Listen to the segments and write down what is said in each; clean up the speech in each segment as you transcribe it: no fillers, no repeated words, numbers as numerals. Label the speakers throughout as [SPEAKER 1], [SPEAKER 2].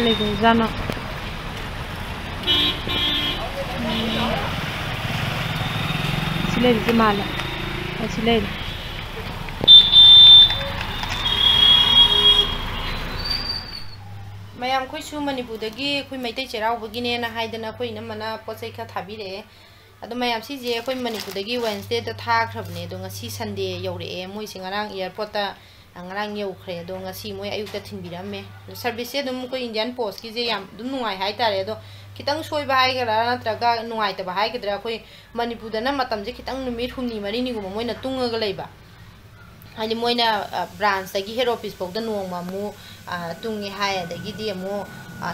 [SPEAKER 1] लेगजानो सिले माला सिले मैम कोई मनपुरदगी कोई मैतै चैरावबगीनेना हाइदना कोई नमना पोचै खा थाबिरे अदो मैम सिजे कोई मनपुरदगी वेडनेसडे दा थाख्रबने दो ngasi संडे यौरे मोइ सिंगारांग एयरपोर्ट ता ngarang yaukhre do ngasi moi ayukta thinbirame service dum ko indian post ki je yam dum nuai hai tare do kitang soi ba hai gara natraga nuai ta ba hai gedra koi manipur da na matam je kitang numit humni mari ni gum moi na tunga ga leiba hani moi na branch ta gi head office pok da nong ma mu tungi hai da gi di mu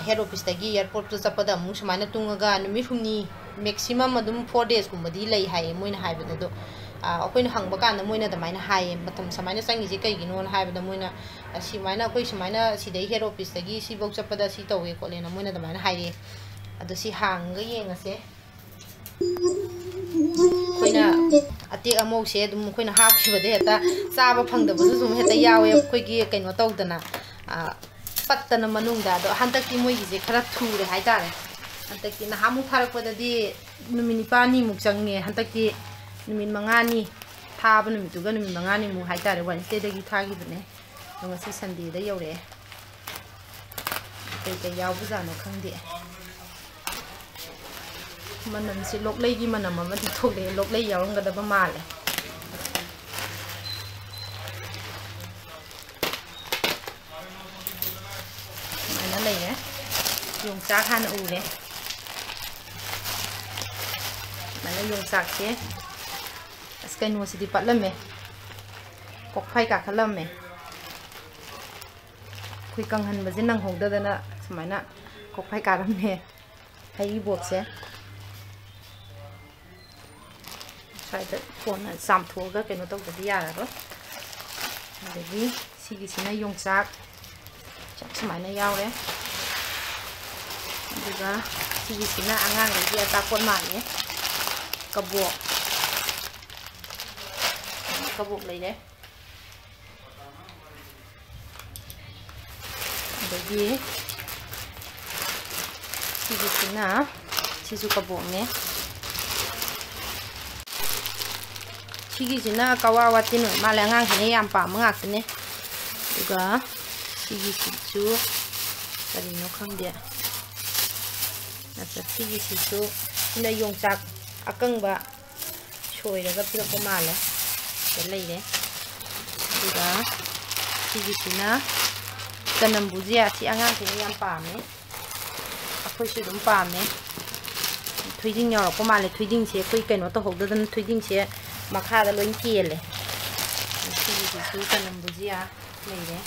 [SPEAKER 1] head office ta gi airport to chapada mu sumai na tunga ga numit humni maximum adum 4 days gum di lei hai moi na hai ba do अखोइन हंग बकान मोइना दमाइना हाय मतम समाइना संगिजे कइगिनो हायबदा मोइना सिमाइना अखोइ सिमाइना सिदै हेड ऑफिस तगी सिबौ चपदा सि तौवे कोलेना मोइना दमाइना हायरे अदो सि हांग येंगसे खोइना अते अमौसे दुम खोइना हाखिबदे हेता चाबा फंगदबसु जुम हेता यावे खोइगी कइनो तौदना पत्तना मनुंगदा दो हंतकी मोइगिजे खरा थुरे हायतारे हंतकी ना हामु फारकपददी नुमिनि पानी मुक चंगे हंतकी नुमिन मंगानी थाब नुमितुगा नुमिन मंगानी मु हाइतारे वेडनेसडे दगी थागिबने ngasi संडे दा यौरे कई कई यावबुजानो खंगदे मनम से लोकलै gi मनम अमदि थोले लोकलै यावंगदबा माले माना लैरे योंचाक हान उरे माना योंचाक से कहीं से पटलमे कोफाई का खलमे कोई कंहन बजे नंगहोदना सुमाइना कोफाई कारमे हई बोट से साइड फोन सामथोगा कहीं तौदि यारो अदगी सिगिसिना योंचाक चाक सुमाइना यावरे अदुगा सिगिसिना आंगांगि अचापोट माले कबोक कबोक लेरे अदगी सिगिसिना सिजु कबोक ने सिगिसिना कवावातिन माले आंगांगिने याम पाम ngakne दुगा सिगिसिजु करिनो खंगदे नसा सिगिसिजु इना योंचाक अकंगबा सोइरगा पिरको माले लेरे दुगा सिगिसिना कनम बुजिया सि आंगां से याम पामे अखोइ से दुम पामे थुइजिंग यावरको माले थुइजिंग से कोइ कइनो तो होगदन थुइजिंग से मखादा लोइन केले सिगिसिसु कनम बुजिया लेरे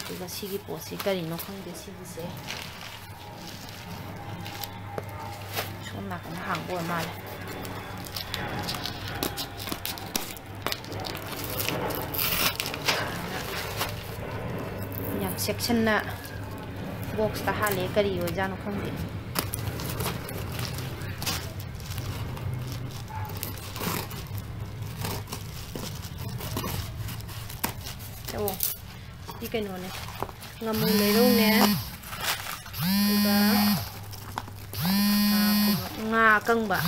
[SPEAKER 1] दुगा सिगी पोसी करिनो खंगदे सिगिसे सोना कन हांगबो माले सेक्शन ना बॉक्स ता हाले करी हो जानो खंगदे ओ ती कइनो ने ngam लेरो ने दुगा nga kangba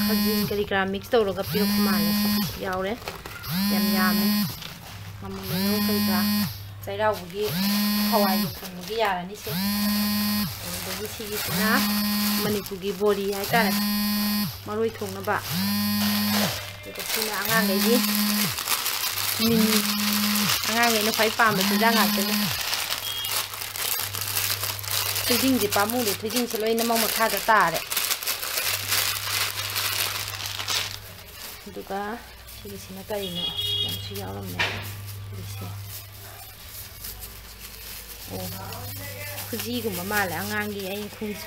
[SPEAKER 1] khajin kari kra mix tawraga pirok male yaure yam yame ngam लेरो कइगा चैरावगी हवाई थोंगी यारानी से दगी सिगिसिना मणिपुरगी बोरी हाइतारे मरोई थोंनबा सिना आंगांगैगी मिनी आंगांगैनो फाइ पाम बसिदा ngakene थुइजिंग जी पामुले थुइजिंग से लोइना मम मखादा तारे दुगा सिगिसिना करिनो यमसु यावरमने सिगिसे खुजी गुम माले आंगांगी आई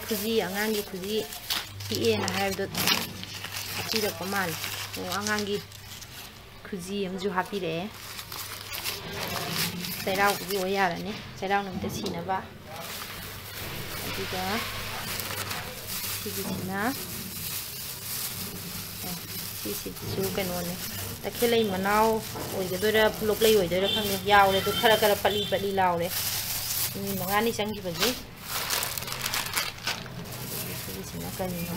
[SPEAKER 1] खुजी आंगांगी खुजी पिएना हाइबदो हापिरको माले आंगांगी खुजी अमजु हापिरे चैरावगी ओ यारने चैराव नमते सिनबा अदुगा सिगिसिना सिसिजु कनोने तखेलै मनाव ओइगदोरा लोकलै ओइदोरा खंगे यावरे तो खरा खरा पली पली लावरे मंगानी चंगी बजी सिगिसिना करिनो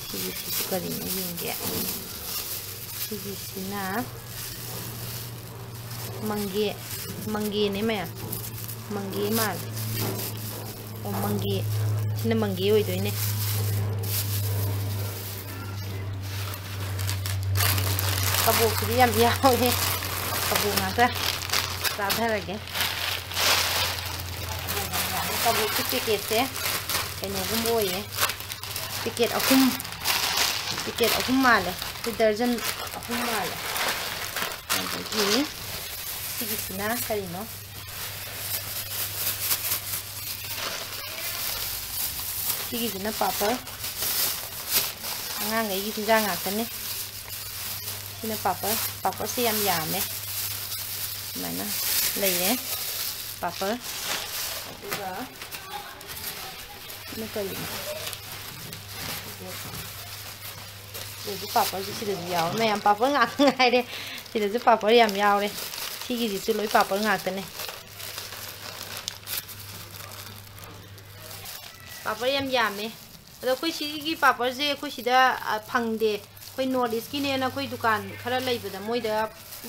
[SPEAKER 1] सिगिसिसु करिनो येंगे सिगिसिना मंगे ने मैं मंगे माल ओ मंगे सिना मंगे होइदोइने कबोक याम यावे कबोक नाता चाधरगे कबोक पैकेट से कइनोगुम ओये पैकेट अहुम माले दर्जन अहुम माले अदगी सिगिसिना करिनो सिगिसिना पापड़ angangai sinjang ngakane sina पापड़ से यामे mana leire पापड़ aduga ini kali jadi पापड़ sih sudah yaw me yang पापड़ ngak ngai de sudah sih पापड़ yam yaw de sigi sih loi पापड़ ngak tane पापड़ yam yame अदो कोई सिगी पापड़ जे कोई सिदा फंगदे कोई north east की नेना कोई दुकान खरा लेबदा मोइदा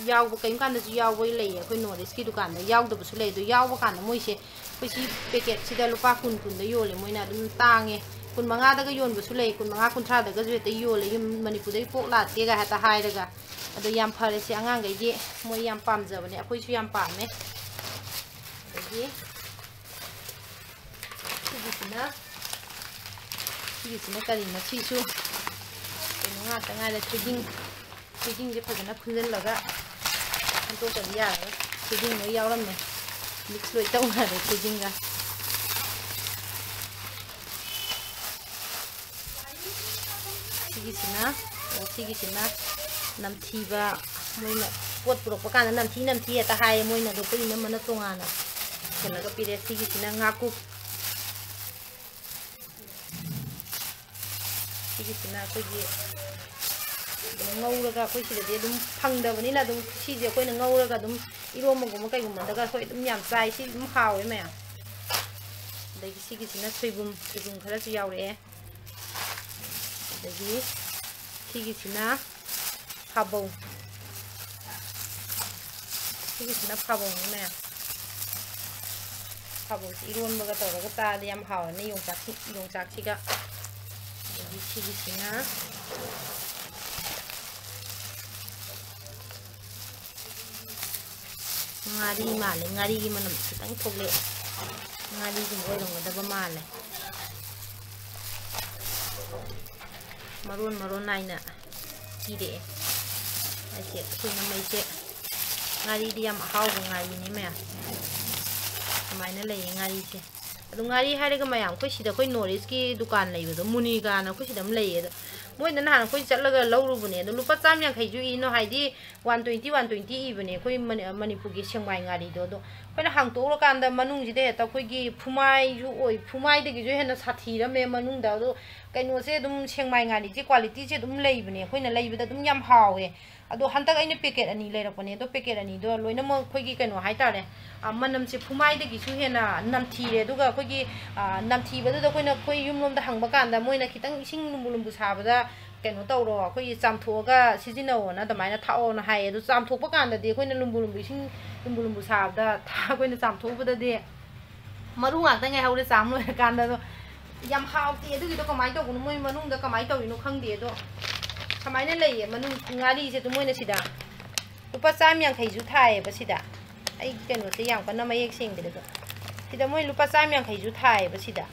[SPEAKER 1] याव कइम कांदा जु याव बोई लेये कोई नॉर्थ ईस्ट की दुकान दा याव दबसु ले दो याव कांदा मोइसे कोई सि पैकेट सिदा लुपा कुन दा योले मोइना दुम तांगे कुन मंगा दा योन बसु ले कुन मंगा कुंथ्रा दा गा जुते योले यम मणिपुर दे पोक लाते गा हता हाइरगा अदो याम फरे से अंगांग गई मोइ याम पामजबने अखोइ सु याम पामे दगी सिगिसिना करिना सिसु केनो ngata ngaile थ्रेडिंग जे फजना खुंजन लगा तो कर यार थ्रेडिंग में यावरम में मिक्स लोइ तौ ना थ्रेडिंग गा सिगिसिना नमथीबा मोइना पोट पुरक कान नमथी eta हाय मोइना दो पुरिना मन तोंगाना खेलगा पिरे सिगिसिना ngaku सिगिसिना कोई ngौरगा कोई सिदे दुम फंगदबनी ना दुम सिजे कोई ngौरगा दुम इरोमगुम कइगुमदगा कोई दुम याम चाइ सि दुम हावे मै दगी सिगिसिना सोइबुम खरा सु यावरे दगी सिगिसिना फाबौ मै फाबौ इरोमबगा तौरगा तादे याम हावने योंचाक सिगा सिगिसिना ngari male ngari gi manam khitang thogle ngari gi boirongdaba male maron naina ide ase khuna maise ngari di yam hawga ngari ni me maina lei ngari se adu ngari hairega mayam khoi sida khoi noris ki dukan leibedo muniga na khoi sidam leie मोइ न हान कोई चलगा लौरुबने दो लुपा 150 जु इनो हाइदि 120 इबने कोई मणिपुर की सेंगमाई गाड़ी दो कोइना हांगतोर कांदा मनुंग जिदे हेता कोइगी फुमाई जु ओइ फुमाई दे जु हेना साथी रमे मनुंग दा दो कइनो से दुम सेंगमाई गाड़ी जे क्वालिटी से दुम लेइबने कोइना लेइबदा दुम याम हावे अदो हंतक अइने पैकेट अनि लेरपने दो पैकेट अनि दो लोइना म कोइगी कइनो हाइतारे मनम से फुमाई दे गिसु हेना नमथीरे दुगा कोइगी नमथीबदा दो कोइना कोइ युमलोम दा हंगबा कांदा मोइना खितंग इसिंग लुम्बुलुम्बु साबदा कनो तौरो अखोई चामथोगा सिजिनोना दमाइना थाओना हाय दो चामथोपा कांदा दे कोइना लुम्बुलुम्बु साबदा था कोइना चामथोबदा दे मरु ngakta ngai haure chamlo कांदा दो याम हावते दुगी दो कमाइ तौगुनो मोइ मनुंग दा कमाइ तौइनो खंगदे दो समाइना लैये मनुंग ngali से तो मोइना सिदा lupa 150 जु थाए बसिदा ai कनो से याम कना मयेक सेंगदे दो सिदा मोइ lupa 150 जु थाए बसिदा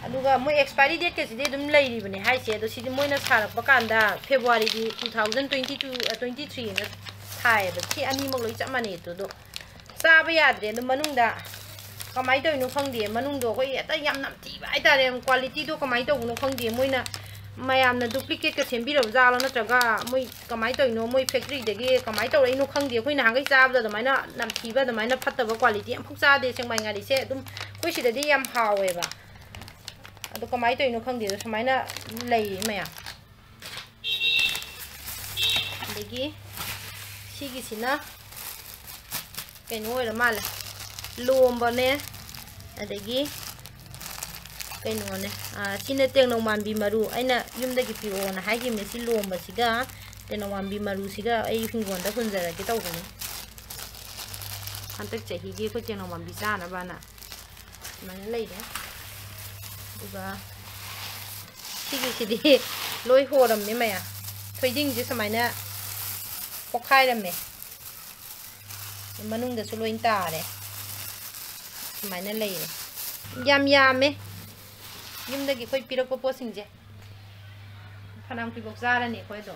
[SPEAKER 1] अदुगा मोइ एक्सपायरी डेट के सिदे दुम लैरिबने हाइसे दो सिदि मोइना सारकपा कांदा फेब्रुअरी 2023 ना थाए बसि अनि मग लोइ चमने तो चाबा याद्रे दो मनुंगदा कमाइ तौइनो खंगदे मनुंगदो कोइ एता याम नमथि बाइ तारे क्वालिटी दो कमाइ तौनो खंगदे मोइना मयामना डुप्लीकेट के सेंबिरो जालो नत्रगा मोइ कमाइ तौइनो मोइ फैक्ट्री देगे कमाइ तौरैनो खंगदे कोइना हांगै चाबदा दमाइना नमथिबा दमाइना फत्तबा क्वालिटी हम फुकचादे सेंगमाइ गारी से दुम कोइ सिदे याम हावेबा अदो कमाइ तौइनो खंगदे दो समाइना लै मया देगी सिगिसिना कइनो ओइरा माले लोम्बने अदगी ꯀꯩꯅꯣꯅꯦ ꯁꯤꯅ ꯇꯦꯡꯅꯧ ꯃꯔꯨ ꯑꯩꯅ ꯌꯨꯝꯗꯒꯤ ꯄꯤꯔꯛꯑꯣꯅ ꯍꯥꯏꯈꯤꯕꯅꯦ ꯁꯤ ꯂꯣꯝꯕꯁꯤꯒ ꯇꯦꯡꯅꯧ ꯃꯔꯨꯁꯤꯒ ꯑꯩ ꯍꯤꯡꯒꯣꯜꯗ ꯍꯨꯟꯖꯔꯒꯦ ꯇꯧꯕꯅꯤ ꯍꯟꯗꯛ ꯆꯍꯤꯒꯤ ꯑꯩꯈꯣꯏ ꯇꯦꯡꯅꯧ ꯆꯥꯅꯕꯅ ꯁꯨꯃꯥꯏꯅ ꯂꯩꯔꯦ ꯑꯗꯨꯒ ꯁꯤꯒꯤꯁꯤꯗꯤ ꯂꯣꯏ ꯍꯣꯔꯝꯅꯦ ꯃꯌꯥꯝ ꯊꯣꯏꯗꯤꯡꯁꯦ ꯁꯨꯃꯥꯏꯅ ꯄꯣꯛꯈꯥꯏꯔꯝꯃꯦ ꯃꯅꯨꯡꯗꯁꯨ ꯂꯣꯏ ꯇꯥꯔꯦ ꯁꯨꯃꯥꯏꯅ ꯂꯩꯔꯦ ꯌꯥꯝꯃꯦ ꯌꯨꯝꯗꯒꯤ ꯑꯩꯈꯣꯏ ꯄꯤꯔꯛꯄ ꯄꯣꯠꯁꯤꯡꯁꯦ ꯐꯅꯌꯥꯝ ꯀꯨꯏꯕꯣꯛ ꯆꯥꯔꯅꯤ ꯑꯩꯈꯣꯏꯗꯣ